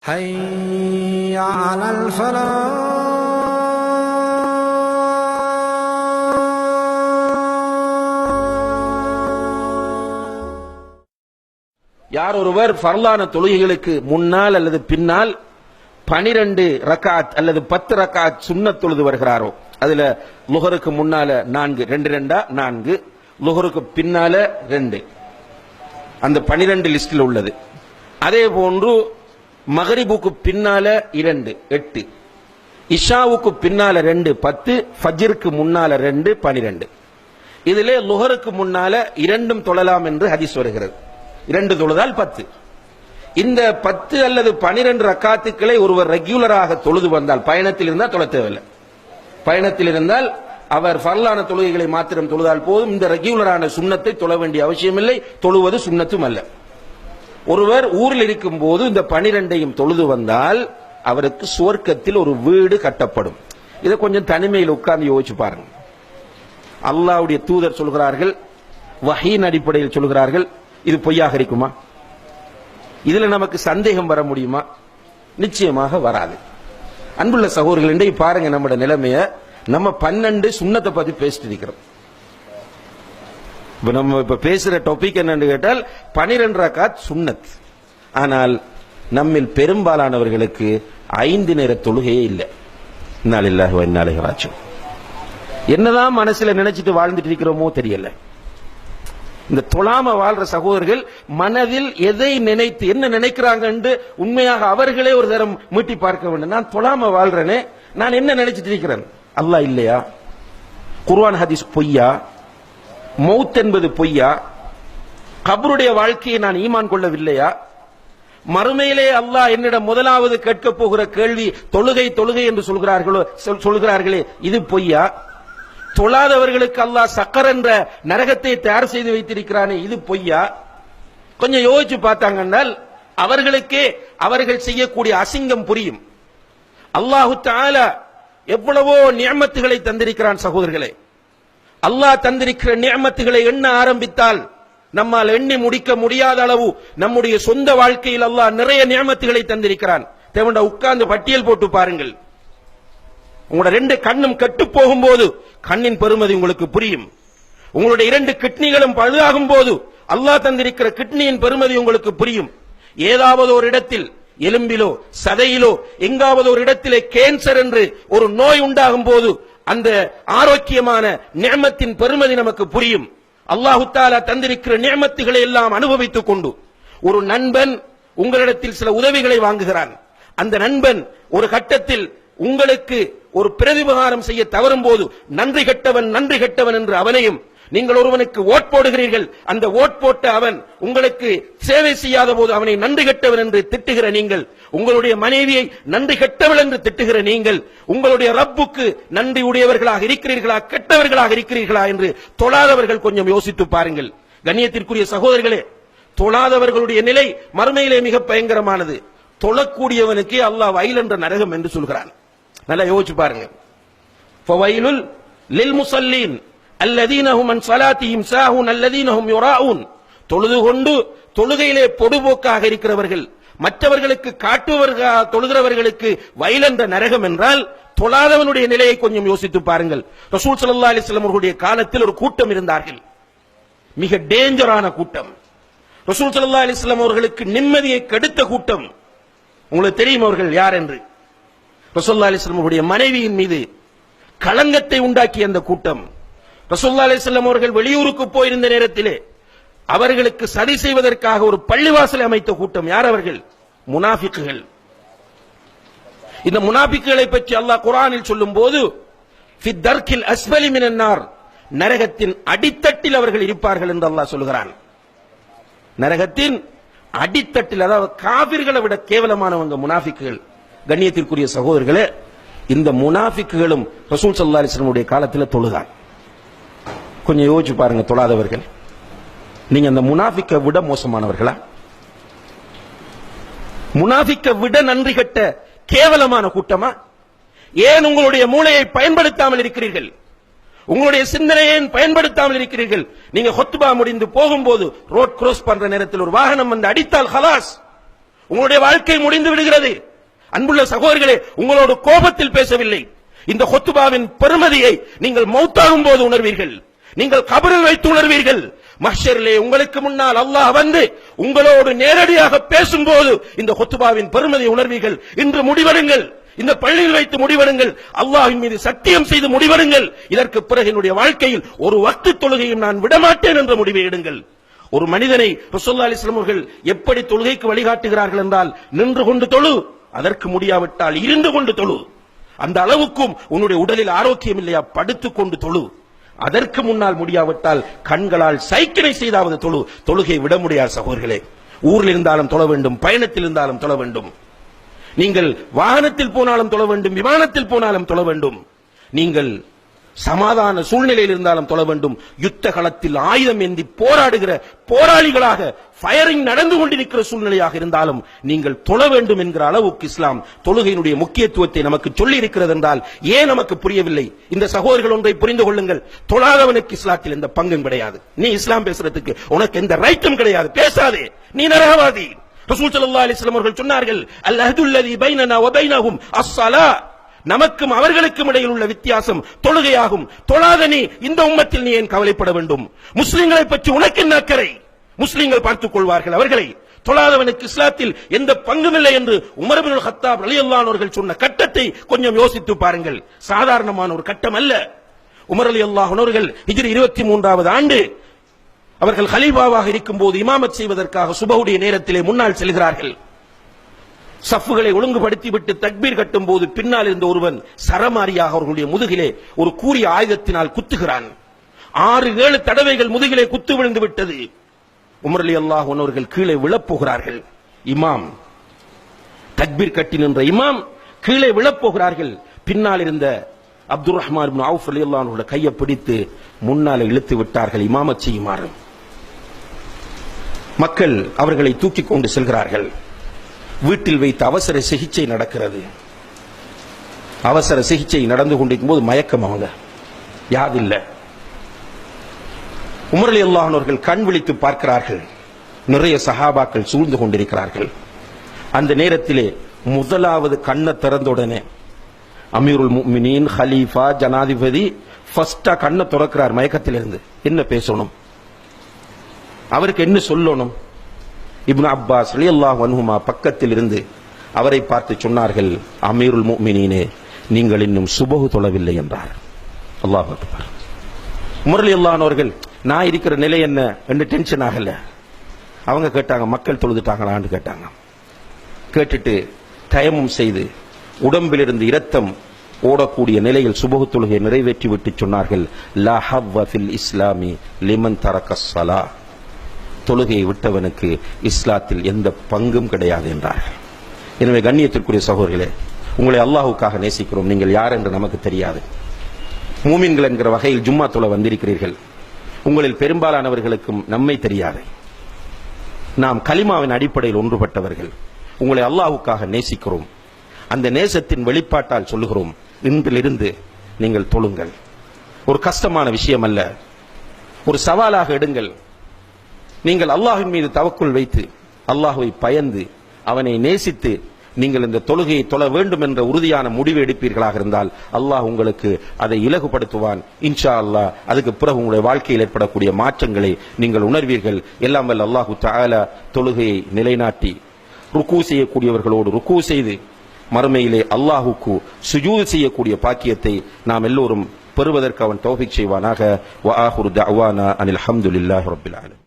حي على الفلاح. யார் ஒருவர் ஃபர்லான தொழுகைகளுக்கு முன்னால் அல்லது பின்னால் 12 ரக்காத் அல்லது 10 ரக்காத் சுன்னத் தொழுது வருகிறாரோ, அதுல லுஹருக்கு முன்னால 4 2 4, லுஹருக்கு பின்னால 2, அந்த 12 லிஸ்டில் உள்ளது. அதே போன்று மகரிபுக்கு பின்னால 2 8, இஷாவுக்கு பின்னால 2 10, ஃபஜ்ருக்கு முன்னால 2 12. இதிலே லுஹருக்கு முன்னால 2 தொழலாம் என்று ஹதீஸ் வருகிறது. 2 தொழுதால் 10. இந்த 10 அல்லது 12 ரக்காத்துக்களை ஒருவர் ரெகுலராக தொழுது வந்தால், பயணத்தில் இருந்தால் தொழ தேவையில்லை. பயணத்தில் இருந்தால் அவர் ஃபர்லான தொழுகைகளை மாத்திரம் தொழுதால் போதும். இந்த ரெகுலரான சுன்னத்தை தொழ வேண்டிய அவசியமில்லை. தொழுவது சுன்னத்தும் அல்ல. ஒருவர் ஊரில் இருக்கும் போது இந்த 12ஐயும் தொழுது வந்தால் அவருக்கு சுவர்க்கத்தில் ஒரு வீடு கட்டப்படும். இதை கொஞ்சம் தனிமையில் உட்கார்ந்து யோசிச்சு பாருங்க. அல்லாஹ்வுடைய தூதர் சொல்கிறார்கள், வஹீன் அடிப்படையில் சொல்கிறார்கள். இது பொய்யாக இருக்குமா? இதுல நமக்கு சந்தேகம் வர முடியுமா? நிச்சயமாக வராது. அன்புள்ள சகோதரர்கள், இன்றைக்கு பாருங்க நம்முடைய நிலைமைய. நம்ம 12 சுன்னத்தை பத்தி பேசிட்டு இருக்கிறோம். நம்ம இப்ப பேசுற டாபிக் என்னன்னு கேட்டால் 12 ரக்காத் சுன்னத். ஆனால் நம்மில் பெரும்பாலானவர்களுக்கு 5 நேர தொழுகையே இல்லை. இன்னா லில்லாஹி வ இன்னா இலைஹி ராஜிஊன். என்னதான் மனசுல நினைச்சிட்டு வாழ்ந்துட்டு இருக்கிறோமோ தெரியல. இந்த தொழாம வாழ்ற சகோதரர்கள் மனதில் எதை நினைத்து என்ன நினைக்கிறாங்க என்று உண்மையாக அவர்களே ஒரு தரம் மீட்டி பார்க்க வேண்டும். நான் தொழாம வாழ்றேனே, நான் என்ன நினைச்சிட்டு இருக்கிறேன்? அல்லாஹ் இல்லையா? குர்ஆன் ஹதீஸ் பொய்யா? மௌத் என்பது பொய்யா? கபருடைய வாழ்க்கையை நான் ஈமான் கொள்ளவில்லையா? மறுமையிலே அல்லாஹ் என்னிடம் முதலாவது கேட்க போகிற கேள்வி தொழுகை தொழுகை என்று சொல்கிறார்களே, இது பொய்யா? தொழாதவர்களுக்கு அல்லாஹ் சக்கர் என்ற நரகத்தை தயார் செய்து வைத்திருக்கிறானே, இது பொய்யா? கொஞ்சம் யோசிச்சு பார்த்தாங்கன்னால் அவர்களுக்கே அவர்கள் செய்யக்கூடிய அசிங்கம் புரியும். அல்லாஹு தஆலா எவ்வளவோ நிஅமத்துகளை தந்திருக்கிறான் சகோதரர்களே. அல்லாஹ் தந்திருக்கிற நிஅமத்துகளை எண்ண ஆரம்பித்தால் நம்மால் எண்ணி முடிக்க முடியாத அளவு நம்முடைய சொந்த வாழ்க்கையில் அல்லாஹ் நிறைய நிஅமத்துகளை தந்திருக்கிறான். தேவண்டா உட்கார்ந்து பட்டியல் போட்டு பாருங்கள். உங்களோட 2 கண்ணும் கெட்டு போகும்போது கண்ணின் பெருமதி உங்களுக்கு புரியும். உங்களுடைய 2 கிட்னிகளும் பழுதாகும் போது அல்லாஹ் தந்திருக்கிற கிட்னியின் பெருமதி உங்களுக்கு புரியும். ஏதாவது ஒரு இடத்தில் எலும்பிலோ சதையிலோ எங்காவது ஒரு இடத்திலே கேன்சர் என்று ஒரு நோய் உண்டாகும் போது அந்த ஆரோக்கியமான நிஅமத்தின் பெருமதி நமக்கு புரியும். அல்லாஹு தஆலா தந்திருக்கிற நிஅமத்துகளை எல்லாம் அனுபவித்துக் கொண்டு ஒரு நண்பன் உங்களிடத்தில் சில உதவிகளை வாங்குகிறான். அந்த நண்பன் ஒரு கட்டத்தில் உங்களுக்கு ஒரு பிரதிபகாரம் செய்ய தவறும் போது நன்றி கெட்டவன் என்று அவனையும், நீங்கள் ஒருவனுக்கு ஓட் போடுகிறீர்கள், அந்த ஓட் போட்ட அவன் உங்களுக்கு சேவை செய்யாத போது அவனை நன்றி கெட்டவன் என்று திட்டுகிற நீங்கள், உங்களுடைய மனைவியை நன்றி கெட்டவள் என்று திட்டுகிற நீங்கள், உங்களுடைய ரப்புக்கு நன்றி உடையவர்களாக இருக்கிறீர்களா கெட்டவர்களாக இருக்கிறீர்களா என்று தொழாதவர்கள் கொஞ்சம் யோசித்து பாருங்கள். கண்ணியத்திற்குரிய சகோதரர்களே, தொழாதவர்களுடைய நிலை மறுமையிலே மிக பயங்கரமானது. தொழக்கூடியவனுக்கு அல்லாஹ் வயல் என்ற நரகம் என்று சொல்கிறான். நல்லா யோசிச்சு பாருங்க. ஃபவைலுல் லில் முஸல்லீன் அல்லதீன ஹும் அன் ஸலாத்திஹிம் சாஹூன் அல்லதீன ஹும் யுராஊன். தொழுது கொண்டு தொழுகையிலே பொடுபோக்காக இருக்கிறவர்கள், மற்றவர்களுக்கு காட்டுவர்களாக தொழுகிறவர்களுக்கு வயல் என்ற நரகம் என்றால் தொழாதவனுடைய நிலையை கொஞ்சம் யோசித்து பாருங்கள். ரசூல் ஸல்லல்லாஹு அலைஹி வஸல்லம் அவர்களுடைய காலத்தில் ஒரு கூட்டம் இருந்தார்கள், மிக டேஞ்சரான கூட்டம். ரசூல் ஸல்லல்லாஹு அலைஹி வஸல்லம் அவர்களுக்கு நிம்மதியை கெடுத்த கூட்டம். உங்களுக்கு தெரியும் அவர்கள் யார் என்று? ரசூலுல்லாஹி அலைஹி வஸல்லம் அவருடைய மனைவியின் மீது களங்கத்தை உண்டாக்கிய அந்த கூட்டம். ரசூலுல்லாஹி அலைஹி வஸல்லம் அவர்கள் வெளியூருக்கு போயிருந்த நேரத்திலே அவர்களுக்கு சதி செய்வதற்காக ஒரு பள்ளிவாசலை அமைத்த கூட்டம். யார் அவர்கள்? முனாஃபிக்குகள். இந்த முனாஃபிக்குகளை பற்றி அல்லாஹ் குர்ஆனில் சொல்லும்போது ஃபி தர்கில் அஸ்ஃபலி மினன் நார், நரகத்தின் அடித்தட்டில் அவர்கள் இருப்பார்கள் என்று அல்லாஹ் சொல்கிறான். நரகத்தின் அடித்தட்டில், அதாவது காபிர்களை விட கேவலமானவங்க முனாஃபிக்குகள். கண்ணியத்திற்குரிய சகோதரர்களே, இந்த முனாஃபிக்குகளும் ரசூல் ஸல்லல்லாஹு அலைஹி வஸல்லம் உடைய காலத்தில் தொழுதான். கொஞ்சம் யோசிச்சு பாருங்க. தொழாதவர்கள், நீங்க அந்த முனாஃபிக்கை விட மோசமானவர்களா? முனாஃபிக்கை விட நன்றி கட்ட கேவலமான கூட்டமா? ஏன் உங்களுடைய மூளையை பயன்படுத்தாமல் இருக்கிறீர்கள்? உங்களுடைய சிந்தனையை பயன்படுத்தாமல் இருக்கிறீர்கள்? நீங்க ஹுத்பா முடிந்து போகும்போது ரோட் கிராஸ் பண்ற நேரத்தில் ஒரு வாகனம் வந்து அடித்தால் ஹலாஸ், உங்களுடைய வாழ்க்கை முடிந்து விடுகிறது. அன்புள்ள சகோதரர்களே, உங்களோடு கோபத்தில் பேசவில்லை. இந்த ஹுத்பாவின் பெருமதியை நீங்கள் மௌத்தாகும் போது உணர்வீர்கள், நீங்கள் கபரில் வைத்து உணர்வீர்கள். மஹ்ஷரிலே உங்களுக்கு முன்னால் அல்லாஹ் வந்து உங்களோடு நேரடியாக பேசும்போது இந்த ஹுத்பாவின் பெருமதியை உணர்வீர்கள். இன்று முடிவெடுங்கள், இந்த பள்ளியில் வைத்து முடிவெடுங்கள், அல்லாஹ்வின் மீது சத்தியம் செய்து முடிவெடுங்கள். இதற்கு பிறகு என்னுடைய வாழ்க்கையில் ஒரு வக்து தொழுகையும் நான் விடமாட்டேன் என்ற முடிவை எடுங்கள். ஒரு மனிதனை ரசூலுல்லாஹி அலைஹி வஸல்லம் அவர்கள் எப்படி தொழுகைக்கு வழிகாட்டுகிறார்கள் என்றால், நின்று கொண்டு தொழு, அதற்கு முடியாவிட்டால் இருந்து கொண்டு தொழு. அந்த அளவுக்கும் உன்னுடைய உடலில் ஆரோக்கியம் இல்லையா, படுத்துக் கொண்டு தொழு. அதற்கு முன்னால் முடியாவிட்டால் கண்களால் சைக்கிளை செய்தாவது தொழு. தொழுகை விட முடியாது சகோதரர்களே. ஊரில் இருந்தாலும் தொழ வேண்டும், பயணத்தில் இருந்தாலும் தொழ வேண்டும். நீங்கள் வாகனத்தில் போனாலும் தொழ வேண்டும், விமானத்தில் போனாலும் தொழ வேண்டும். நீங்கள் சமாதான சூழ்நிலையில் இருந்தாலும் தொழ வேண்டும். யுத்த களத்தில் ஆயுதம் ஏந்தி போராடுகிற போராளிகளாக ஃபயரிங் நடந்து கொண்டிருக்கிற சூழ்நிலையாக இருந்தாலும் நீங்கள் தொழ வேண்டும் என்கிற அளவுக்கு இஸ்லாம் தொழுகையினுடைய முக்கியத்துவத்தை நமக்கு சொல்லி இருக்கிறது என்றால் ஏன் நமக்கு புரியவில்லை? இந்த சகோதரர்கள் ஒன்றை புரிந்து கொள்ளுங்கள், தொழாதவனுக்கு இஸ்லாத்தில் எந்த பங்கும் கிடையாது. நீ இஸ்லாம் பேசுறதுக்கு உனக்கு எந்த ரைட்டும் கிடையாது, பேசாதே, நீ நரகவாதி. ரசூல் ஸல்லல்லாஹு அலைஹி வஸல்லம் அவர்கள் சொன்னார்கள், அல் அஹ்துல்லதி பைனனா வ பைனஹும் அஸ்ஸலா, நமக்கும் அவர்களுக்கும் இடையில் உள்ள வித்தியாசம் தொழுகையாகும். தொழாத நீ இந்த உம்மத்தில் நீ ஏன் கவலைப்பட வேண்டும்? முஸ்லிம்களை பற்றி உனக்கு என்ன அக்கறை? முஸ்லிம்கள் பார்த்துக் கொள்வார்கள் அவர்களை. தொழாதவனுக்கு இஸ்லாத்தில் எந்த பங்கும் இல்லை என்று உமர் இப்னுல் கத்தாப் ரலியல்லாஹு அன்ஹு அவர்கள் சொன்ன கட்டத்தை கொஞ்சம் யோசித்து பாருங்கள். சாதாரணமான ஒரு கட்டம் அல்ல. உமர் ரலியல்லாஹு அன்ஹு அவர்கள் ஹிஜ்ரி 23வது ஆண்டு அவர்கள் கலீஃபாவாக இருக்கும் போது இமாமத் செய்வதற்காக சுபஹுடைய நேரத்திலே முன்னால் செல்கிறார்கள். சஃப்புகளை ஒழுங்குபடுத்திவிட்டு தக்பீர் கட்டும் போது பின்னால் இருந்த ஒருவன் சரமாரியாக அவர்களுடைய முதுகிலே ஒரு கூரிய ஆயுதத்தினால் குத்துகிறான். 6-7 தடவைகள் முதுகிலே குத்து விழுந்து விட்டது. உமர் ரலியல்லாஹு அன்ஹு அவர்கள் கீழே விழப்போகிறார்கள். இமாம் தக்பீர் கட்டி நின்ற இமாம் கீழே விழப்போகிறார்கள். பின்னால் இருந்த அப்துர் ரஹ்மான் இப்னு அவுஃப் ரலியல்லாஹு அன்ஹு கையை பிடித்து முன்னாலே இழுத்து விட்டார்கள் இமாமத் செய்யுமாறு. மக்கள் அவர்களை தூக்கி கொண்டு செல்கிறார்கள். வீட்டில் வைத்து அவசர சிகிச்சை நடக்கிறது. அவசர சிகிச்சை நடந்து கொண்டிருக்கும் போது மயக்கம், அவங்க யாதில்லை. உமர் ரலியல்லாஹு அன்ஹு அவர்கள் கண் விழித்து பார்க்கிறார்கள். நிறைய சஹாபாக்கள் சூழ்ந்து கொண்டிருக்கிறார்கள். அந்த நேரத்திலே முதலாவது கண்ணை திறந்த உடனே அமீருல் முஃமினீன், ஹலீஃபா, ஜனாதிபதி ஃபர்ஸ்டா கண்ணை திறக்கிறார் மயக்கத்திலிருந்து. என்ன பேசணும், அவருக்கு என்ன சொல்லணும்? இப்னு அப்பாஸ் ரலியல்லாஹு அன்ஹுமா பக்கத்தில் இருந்து அவரை பார்த்து சொன்னார்கள், அமீருல் முஃமினீனே, நீங்கள் இன்னும் சுபஹு தொழவில்லை என்றார். அல்லாஹ் அக்பர். உமர் ரலியல்லாஹு அன்ஹு அவர்கள் நான் இருக்கிற நிலை என்ன என்று டென்ஷன் ஆகல. அவங்க கேட்டாங்க, மக்கள் தொழுதுட்டாங்களான்னு கேட்டாங்க. கேட்டுட்டு தயமும் செய்து உடம்பிலிருந்து இரத்தம் ஓடக்கூடிய நிலையில் சுபஹு தொழுகையை நிறைவேற்றி விட்டு சொன்னார்கள், லா ஹவ்வ ஃபில் இஸ்லாமி லிமன் தரக்க ஸலா, தொழுகையை விட்டவனுக்கு இஸ்லாத்தில் எந்த பங்கும் கிடையாது என்றார்கள். எனவே கண்ணியத்திற்குரிய சகோதரர்களே, உங்களை அல்லாஹ்வுக்காக நேசிக்கிறோம். நீங்கள் யார் என்று நமக்கு தெரியாது. மூமின்கள் என்கிற வகையில் ஜும்மா தொழ வந்திருக்கிறீர்கள். உங்களில் பெரும்பாலானவர்களுக்கும் நம்மை தெரியாது. நாம் கலிமாவின் அடிப்படையில் ஒன்றுபட்டவர்கள். உங்களை அல்லாஹ்வுக்காக நேசிக்கிறோம். அந்த நேசத்தின் வெளிப்பாட்டால் சொல்லுகிறோம், இன்றிலிருந்து நீங்கள் தொழுங்கள். ஒரு கஷ்டமான விஷயம் அல்ல, ஒரு சவாலாக எடுங்கள். நீங்கள் அல்லாஹ்வின் மீது தவக்குல் வைத்து அல்லாஹ்வை பயந்து அவனை நேசித்து நீங்கள் இந்த தொழுகையை தொழ வேண்டும் என்ற உறுதியான முடிவு எடுப்பீர்களாக இருந்தால் அல்லாஹ் உங்களுக்கு அதை இலகுபடுத்துவான் இன்ஷா அல்லாஹ். அதுக்கு பிறகு உங்களுடைய வாழ்க்கையில் ஏற்படக்கூடிய மாற்றங்களை நீங்கள் உணர்வீர்கள். எல்லாம் வல்ல அல்லாஹு தஆலா தொழுகையை நிலைநாட்டி ருக்கு செய்யக்கூடியவர்களோடு ருக்கு செய்து மறுமையிலே அல்லாஹுக்கு சுஜூத் செய்யக்கூடிய பாக்கியத்தை நாம் எல்லோரும் பெறுவதற்கு அவன் தௌஃபீக் செய்வானாக. வ ஆகிரு தஅவானா அனில் ஹம்துலில்லாஹி ரப்பில் ஆலமீன்.